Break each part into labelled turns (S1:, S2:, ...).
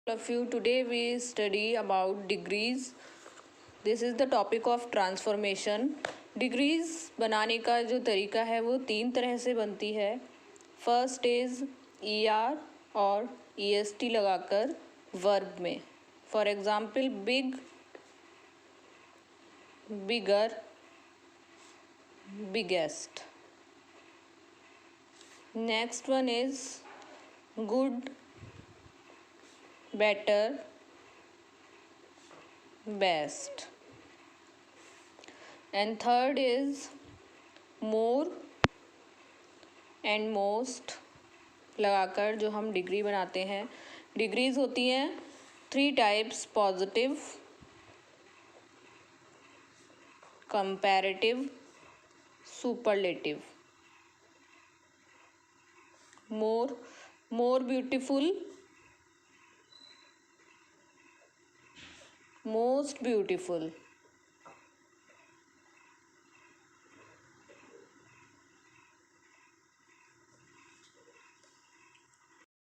S1: Of you, today we study about degrees. This is the topic of transformation. Degrees बनाने का जो तरीका है वो तीन तरह से बनती है. फर्स्ट इज ER और EST लगाकर वर्ब में. For example big, bigger, biggest. Next one is good, better, best. And third is more and most लगाकर जो हम डिग्री बनाते हैं. डिग्रीज होती हैं 3 types: positive, comparative, superlative. More beautiful, most beautiful.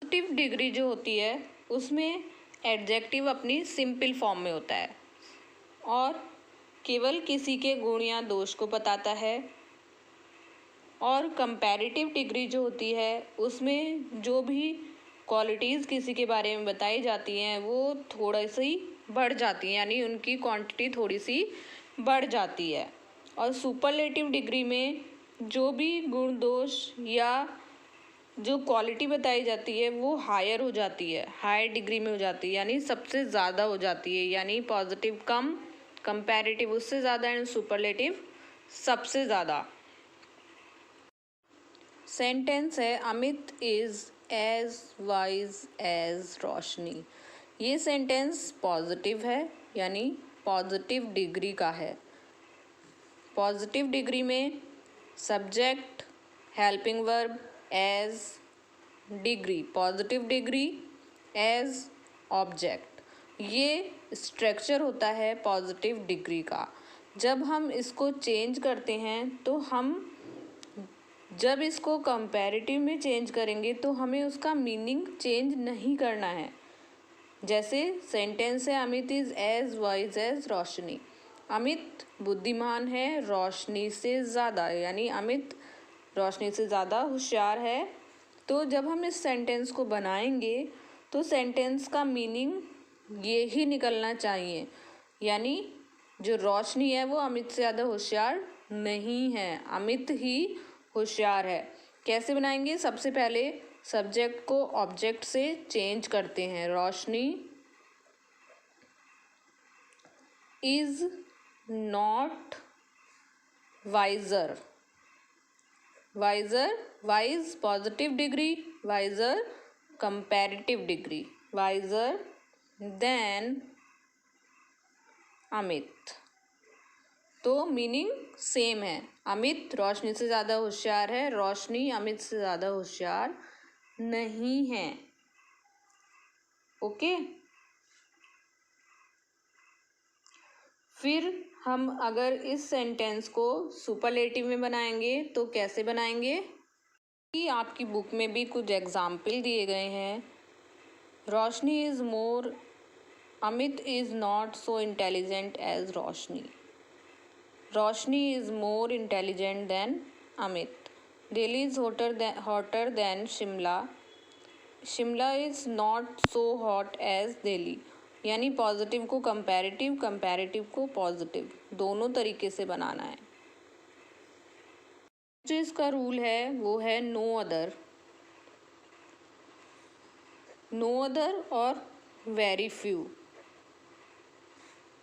S1: Positive degree जो होती है उसमें एडजेक्टिव अपनी सिंपल फॉर्म में होता है और केवल किसी के गुण या दोष को बताता है. और कंपैरेटिव डिग्री जो होती है उसमें जो भी क्वालिटीज़ किसी के बारे में बताई जाती हैं वो थोड़ा सी बढ़ जाती हैं, यानी उनकी क्वांटिटी थोड़ी सी बढ़ जाती है. और सुपरलेटिव डिग्री में जो भी गुण दोष या जो क्वालिटी बताई जाती है वो हायर हो जाती है, हायर डिग्री में हो जाती है, यानी सबसे ज़्यादा हो जाती है. यानी पॉजिटिव कम, कंपैरेटिव उससे ज़्यादा एंड सुपरलेटिव सबसे ज़्यादा. सेंटेंस है Amit is as wise as Roshni. ये सेंटेंस पॉजिटिव है, यानी पॉजिटिव डिग्री का है. पॉजिटिव डिग्री में subject, helping verb, as, degree, positive degree, as, object. ये स्ट्रक्चर होता है पॉजिटिव डिग्री का. जब हम इसको चेंज करते हैं तो जब इसको कंपैरेटिव में चेंज करेंगे तो हमें उसका मीनिंग चेंज नहीं करना है. जैसे सेंटेंस है Amit is as wise as Roshni. Amit बुद्धिमान है रोशनी से ज़्यादा, यानी अमित रोशनी से ज़्यादा होशियार है. तो जब हम इस सेंटेंस को बनाएंगे तो सेंटेंस का मीनिंग ये ही निकलना चाहिए, यानी जो रोशनी है वो अमित से ज़्यादा होशियार नहीं है, अमित ही होशियार है. कैसे बनाएंगे? सबसे पहले सब्जेक्ट को ऑब्जेक्ट से चेंज करते हैं. Roshni is not wiser. Wiser, wise positive degree, wiser comparative degree. Wiser than Amit. तो मीनिंग सेम है. अमित रोशनी से ज़्यादा होशियार है, रोशनी अमित से ज़्यादा होशियार नहीं है. ओके. फिर हम अगर इस सेंटेंस को सुपरलेटिव में बनाएंगे तो कैसे बनाएंगे? कि आपकी बुक में भी कुछ एग्जाम्पल दिए गए हैं. Roshni is more, Amit is not so intelligent as Roshni. Roshni is more intelligent than Amit. Delhi is hotter than Shimla. Shimla is not so hot as Delhi. यानी पॉजिटिव को कंपैरेटिव, कंपैरेटिव को पॉजिटिव, दोनों तरीके से बनाना है. जो इसका रूल है वो है नो अदर. नो अदर और वेरी फ्यू,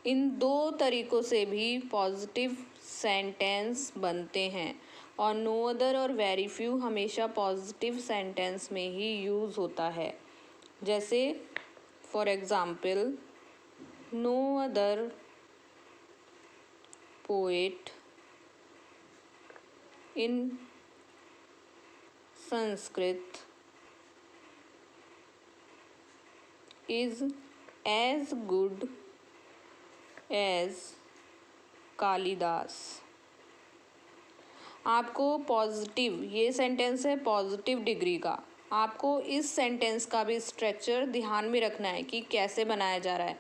S1: इन दो तरीकों से भी पॉजिटिव सेंटेंस बनते हैं. और नो अदर और वेरी फ्यू हमेशा पॉजिटिव सेंटेंस में ही यूज़ होता है. जैसे for example no other poet in Sanskrit is as good as Kalidas. आपको पॉजिटिव, ये सेंटेंस है पॉजिटिव डिग्री का, आपको इस सेंटेंस का भी स्ट्रक्चर ध्यान में रखना है कि कैसे बनाया जा रहा है,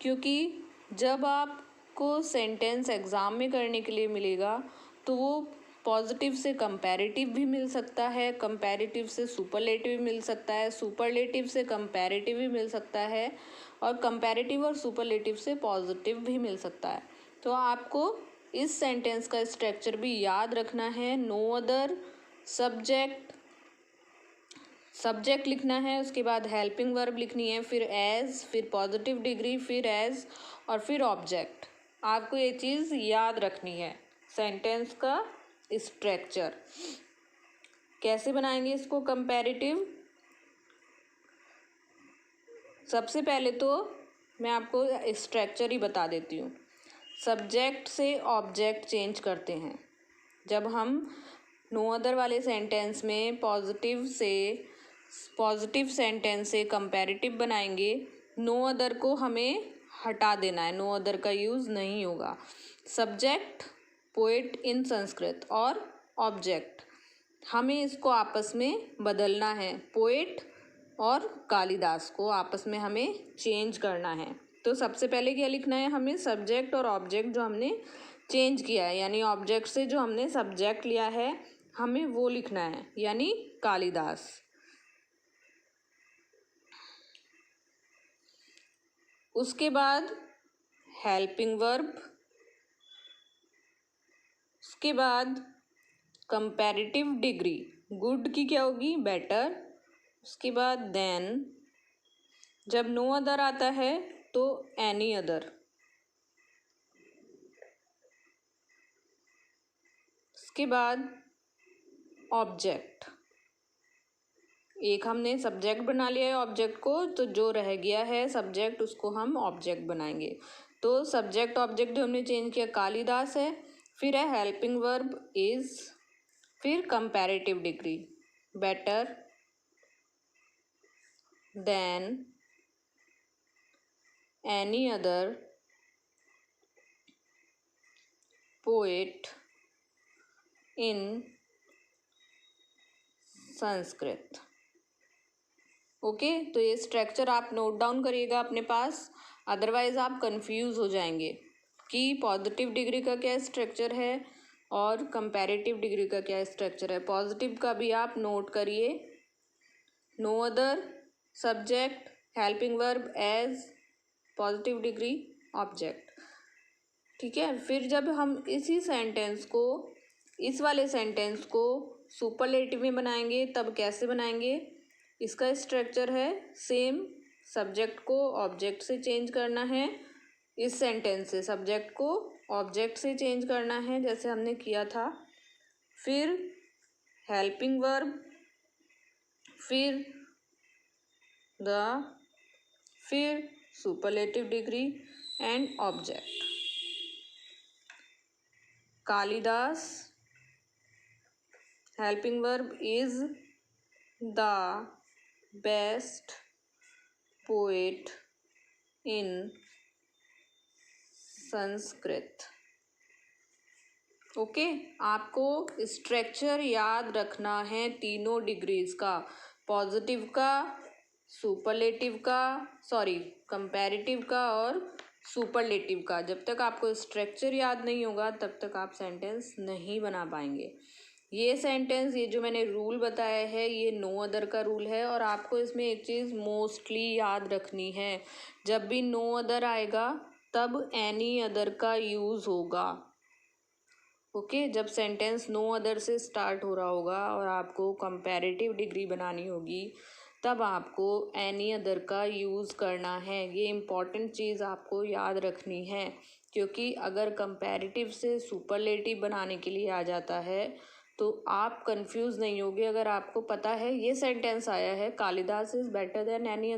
S1: क्योंकि जब आपको सेंटेंस एग्ज़ाम में करने के लिए मिलेगा तो वो पॉजिटिव से कंपैरेटिव भी मिल सकता है, कंपैरेटिव से सुपरलेटिव मिल सकता है, सुपरलेटिव से कंपैरेटिव भी मिल सकता है, और कंपैरेटिव और सुपरलेटिव से पॉजिटिव भी मिल सकता है। तो आपको इस सेंटेंस का स्ट्रक्चर भी याद रखना है। नो अदर, सब्जेक्ट लिखना है, उसके बाद हेल्पिंग वर्ब लिखनी है, फिर एज, फिर पॉजिटिव डिग्री, फिर एज, और फिर ऑब्जेक्ट। आपको ये चीज़ याद रखनी है। सेंटेंस का स्ट्रक्चर कैसे बनाएंगे इसको कंपैरेटिव? सबसे पहले तो मैं आपको स्ट्रक्चर ही बता देती हूँ। सब्जेक्ट से ऑब्जेक्ट चेंज करते हैं। जब हम नो अदर वाले सेंटेंस में पॉजिटिव सेंटेंस से कंपैरेटिव बनाएंगे, नो अदर को हमें हटा देना है, नो अदर का यूज़ नहीं होगा। सब्जेक्ट पोएट इन संस्कृत और ऑब्जेक्ट हमें इसको आपस में बदलना है। पोएट और कालिदास को आपस में हमें चेंज करना है। तो सबसे पहले क्या लिखना है हमें? सब्जेक्ट और ऑब्जेक्ट जो हमने चेंज किया है, यानी ऑब्जेक्ट से जो हमने सब्जेक्ट लिया है हमें वो लिखना है, यानी कालिदास। उसके बाद हेल्पिंग वर्ब, उसके बाद कंपैरेटिव डिग्री, गुड की क्या होगी? बेटर। उसके बाद देन, जब नो अदर आता है तो एनी अदर। उसके बाद ऑब्जेक्ट, एक हमने सब्जेक्ट बना लिया है ऑब्जेक्ट को, तो जो रह गया है सब्जेक्ट उसको हम ऑब्जेक्ट बनाएंगे। तो सब्जेक्ट ऑब्जेक्ट जो हमने चेंज किया कालिदास है, फिर है हेल्पिंग वर्ब इज, फिर comparative degree better, than, any other, poet in Sanskrit. Okay, तो ये स्ट्रक्चर आप नोट डाउन करिएगा अपने पास, अदरवाइज आप कंफ्यूज हो जाएंगे कि पॉजिटिव डिग्री का क्या स्ट्रक्चर है और कंपैरेटिव डिग्री का क्या स्ट्रक्चर है। पॉजिटिव का भी आप नोट करिए, no other, subject, helping verb as, positive degree, object. ठीक है, फिर जब हम इस वाले सेंटेंस को सुपरलेटिव में बनाएंगे तब कैसे बनाएंगे? इसका स्ट्रक्चर है सेम, सब्जेक्ट को ऑब्जेक्ट से चेंज करना है, इस सेंटेंस से सब्जेक्ट को ऑब्जेक्ट से चेंज करना है जैसे हमने किया था, फिर हेल्पिंग वर्ब, फिर फिर superlative degree and object. Kalidas, helping verb is the best poet in Sanskrit. Okay, आपको स्ट्रक्चर याद रखना है तीनों डिग्रीज का, पॉजिटिव का, कंपैरेटिव का और सुपरलेटिव का। जब तक आपको स्ट्रक्चर याद नहीं होगा तब तक आप सेंटेंस नहीं बना पाएंगे। ये सेंटेंस, ये जो मैंने रूल बताया है ये नो अदर का रूल है, और आपको इसमें एक चीज़ मोस्टली याद रखनी है, जब भी नो अदर आएगा तब एनी अदर का यूज़ होगा। ओके, जब सेंटेंस नो अदर से स्टार्ट हो रहा होगा और आपको कंपैरेटिव डिग्री बनानी होगी तब आपको एनी अदर का यूज़ करना है। ये इम्पॉर्टेंट चीज़ आपको याद रखनी है, क्योंकि अगर कंपैरेटिव से सुपरलेटिव बनाने के लिए आ जाता है तो आप कंफ्यूज नहीं होगे। अगर आपको पता है ये सेंटेंस आया है Kalidas is better than any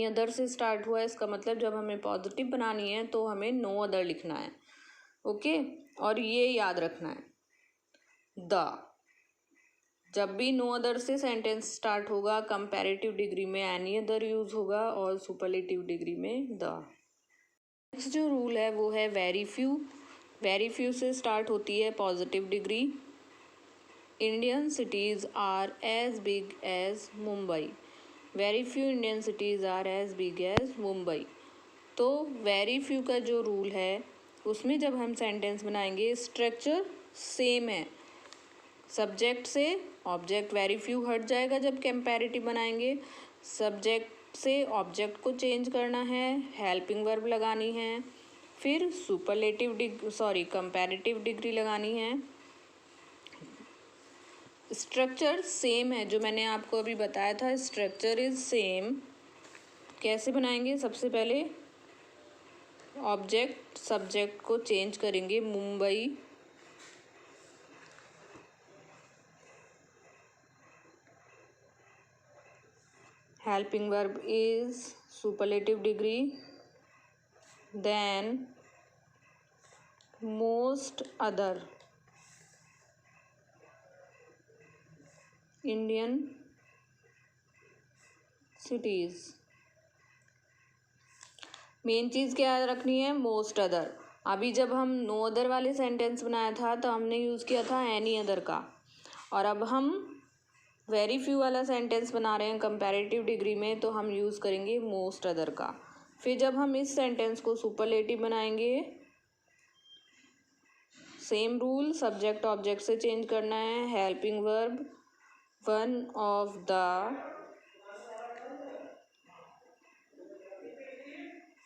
S1: other से स्टार्ट हुआ है, इसका मतलब जब हमें पॉजिटिव बनानी है तो हमें नो अदर लिखना है। ओके, और ये याद रखना है, जब भी नो अदर से सेंटेंस स्टार्ट होगा कंपैरेटिव डिग्री में एनी अदर यूज़ होगा और सुपरलेटिव डिग्री में द। नेक्स्ट जो रूल है वो है वेरी फ्यू से स्टार्ट होती है positive degree, Indian cities are as big as Mumbai. Very few Indian cities are as big as Mumbai. तो वेरी फ्यू का जो रूल है उसमें जब हम सेंटेंस बनाएंगे स्ट्रक्चर सेम है। सब्जेक्ट से ऑब्जेक्ट वेरी फ्यू हट जाएगा जब कंपैरेटिव बनाएंगे। सब्जेक्ट से ऑब्जेक्ट को चेंज करना है, हेल्पिंग वर्ब लगानी है, फिर कंपैरेटिव डिग्री लगानी है। स्ट्रक्चर सेम है जो मैंने आपको अभी बताया था, स्ट्रक्चर इज सेम। कैसे बनाएंगे? सबसे पहले ऑब्जेक्ट सब्जेक्ट को चेंज करेंगे, Mumbai helping verb is superlative degree, than most other Indian cities. Main चीज़ क्या रखनी है? Most other. अभी जब हम नो अदर वाले सेंटेंस बनाया था तो हमने यूज़ किया था एनी अदर का, और अब हम वेरी फ्यू वाला सेंटेंस बना रहे हैं कंपैरेटिव डिग्री में तो हम यूज़ करेंगे मोस्ट अदर का। फिर जब हम इस सेंटेंस को सुपरलेटिव बनाएंगे, सेम रूल, सब्जेक्ट ऑब्जेक्ट से चेंज करना है, helping verb one of the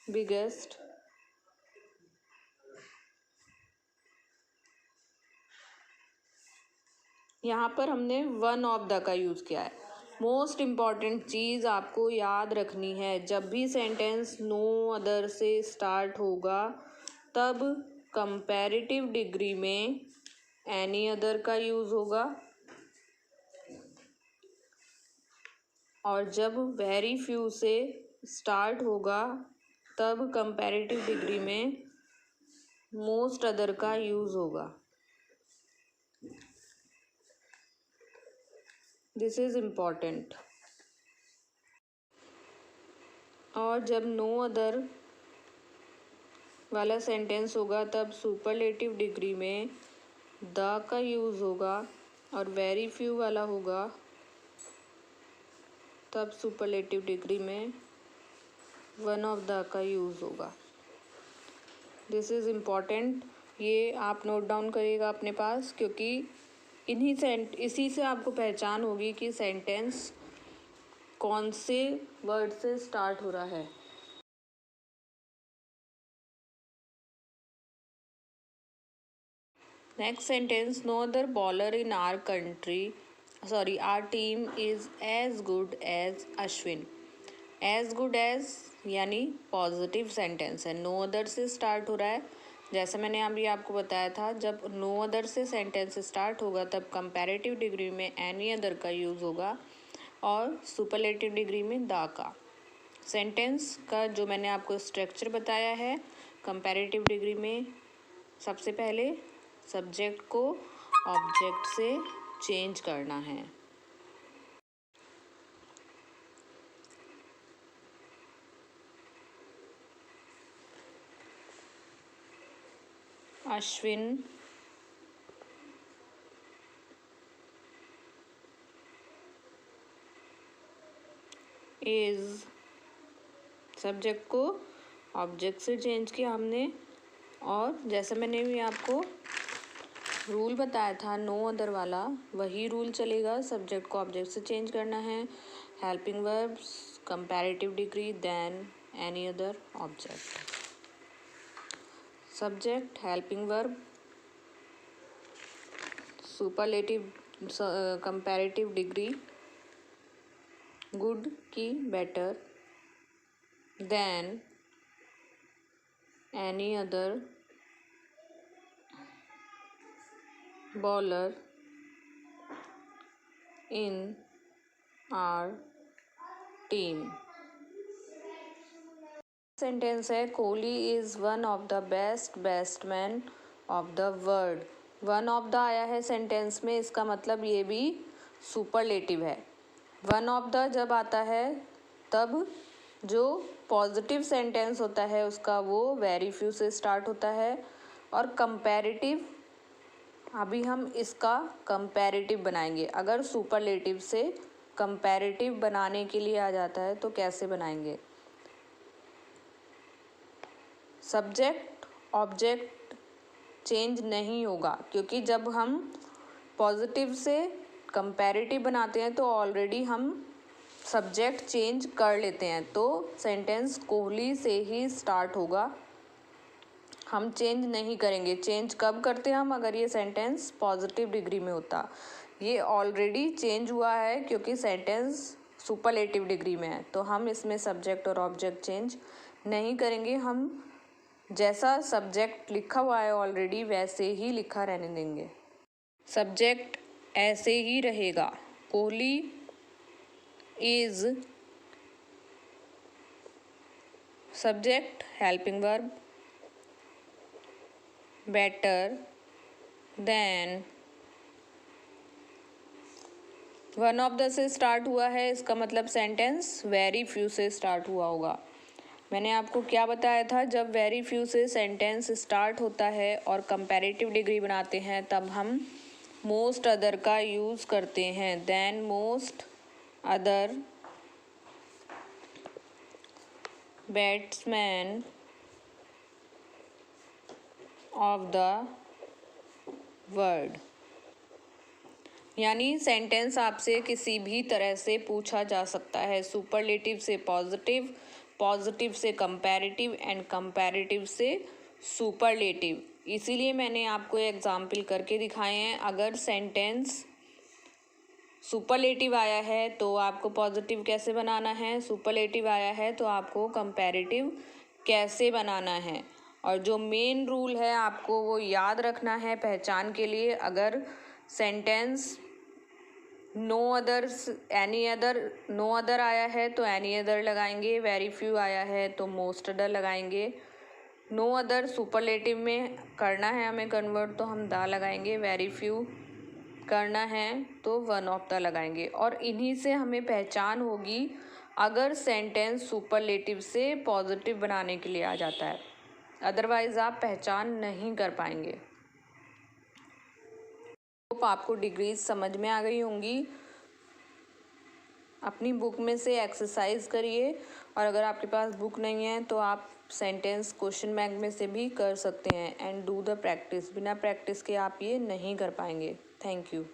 S1: biggest यहाँ पर हमने वन ऑफ द का यूज़ किया है। मोस्ट इम्पॉर्टेंट चीज़ आपको याद रखनी है, जब भी सेंटेंस नो अदर से स्टार्ट होगा तब कंपैरेटिव डिग्री में एनी अदर का यूज़ होगा, और जब वेरी फ्यू से स्टार्ट होगा तब कंपैरेटिव डिग्री में मोस्ट अदर का यूज़ होगा। This is important. और जब नो अदर वाला सेंटेंस होगा तब सुपरलेटिव डिग्री में द का यूज़ होगा, और वेरी फ्यू वाला होगा तब सुपरलेटिव डिग्री में वन ऑफ द का यूज़ होगा। दिस इज़ इम्पॉर्टेंट, ये आप नोट डाउन करिएगा अपने पास, क्योंकि इसी से आपको पहचान होगी कि सेंटेंस कौन से वर्ड से स्टार्ट हो रहा है। Next sentence, no other bowler in our team is as good as Ashwin. As good as यानी पॉजिटिव सेंटेंस है, नो अदर से स्टार्ट हो रहा है। जैसे मैंने अभी आपको बताया था, जब नो अदर से सेंटेंस स्टार्ट होगा तब कंपैरेटिव डिग्री में एनी अदर का यूज़ होगा और सुपरलेटिव डिग्री में द का। सेंटेंस का जो मैंने आपको स्ट्रक्चर बताया है, कंपैरेटिव डिग्री में सबसे पहले सब्जेक्ट को ऑब्जेक्ट से चेंज करना है। अश्विन इज, सब्जेक्ट को ऑब्जेक्ट से चेंज किया हमने, और जैसे मैंने भी आपको रूल बताया था नो अदर वाला, वही रूल चलेगा। सब्जेक्ट को ऑब्जेक्ट से चेंज करना है, helping verbs, comparative degree, than any other object. Subject, helping verb, superlative, comparative degree, good की better, than any other bowler in our team. Sentence है, Kohli is one of the best batsman of the world. One of the आया है sentence में, इसका मतलब ये भी superlative है। वन ऑफ द जब आता है तब जो पॉजिटिव सेंटेंस होता है उसका वो वेरी फ्यू से स्टार्ट होता है, और कंपैरेटिव अभी हम इसका कंपैरेटिव बनाएंगे। अगर सुपरलेटिव से कंपैरेटिव बनाने के लिए आ जाता है तो कैसे बनाएंगे। सब्जेक्ट ऑब्जेक्ट चेंज नहीं होगा, क्योंकि जब हम पॉजिटिव से कंपैरेटिव बनाते हैं तो ऑलरेडी हम सब्जेक्ट चेंज कर लेते हैं, तो सेंटेंस कोहली से ही स्टार्ट होगा। हम चेंज नहीं करेंगे। चेंज कब करते हैं हम, अगर ये सेंटेंस पॉजिटिव डिग्री में होता। ये ऑलरेडी चेंज हुआ है क्योंकि सेंटेंस सुपरलेटिव डिग्री में है, तो हम इसमें सब्जेक्ट और ऑब्जेक्ट चेंज नहीं करेंगे। हम जैसा सब्जेक्ट लिखा हुआ है ऑलरेडी वैसे ही लिखा रहने देंगे। सब्जेक्ट ऐसे ही रहेगा। Kohli is subject helping verb better than. One of the से स्टार्ट हुआ है, इसका मतलब सेंटेंस वेरी फ्यू से स्टार्ट हुआ होगा। मैंने आपको क्या बताया था, जब वेरी फ्यू से सेंटेंस स्टार्ट होता है और कंपैरेटिव डिग्री बनाते हैं तब हम मोस्ट अदर का यूज़ करते हैं। Then most other batsman of the world. यानी सेंटेंस आपसे किसी भी तरह से पूछा जा सकता है। सुपरलेटिव से पॉजिटिव, पॉजिटिव से कंपैरेटिव एंड कंपैरेटिव से सुपरलेटिव। इसीलिए मैंने आपको एग्जाम्पल करके दिखाए हैं। अगर सेंटेंस सुपरलेटिव आया है तो आपको पॉजिटिव कैसे बनाना है, सुपरलेटिव आया है तो आपको कंपैरेटिव कैसे बनाना है। और जो मेन रूल है आपको वो याद रखना है पहचान के लिए। अगर सेंटेंस नो अदर आया है तो एनी अदर लगाएंगे। वेरी फ्यू आया है तो मोस्ट अदर लगाएंगे। नो अदर सुपरलेटिव में करना है हमें कन्वर्ट तो हम द लगाएंगे। वेरी फ्यू करना है तो वन ऑफ द लगाएंगे। और इन्हीं से हमें पहचान होगी अगर सेंटेंस सुपरलेटिव से पॉजिटिव बनाने के लिए आ जाता है, अदरवाइज आप पहचान नहीं कर पाएंगे। आपको डिग्रीज समझ में आ गई होंगी। अपनी बुक में से एक्सरसाइज करिए, और अगर आपके पास बुक नहीं है तो आप सेंटेंस क्वेश्चन बैंक में से भी कर सकते हैं। And do the practice. बिना प्रैक्टिस के आप ये नहीं कर पाएंगे। Thank you.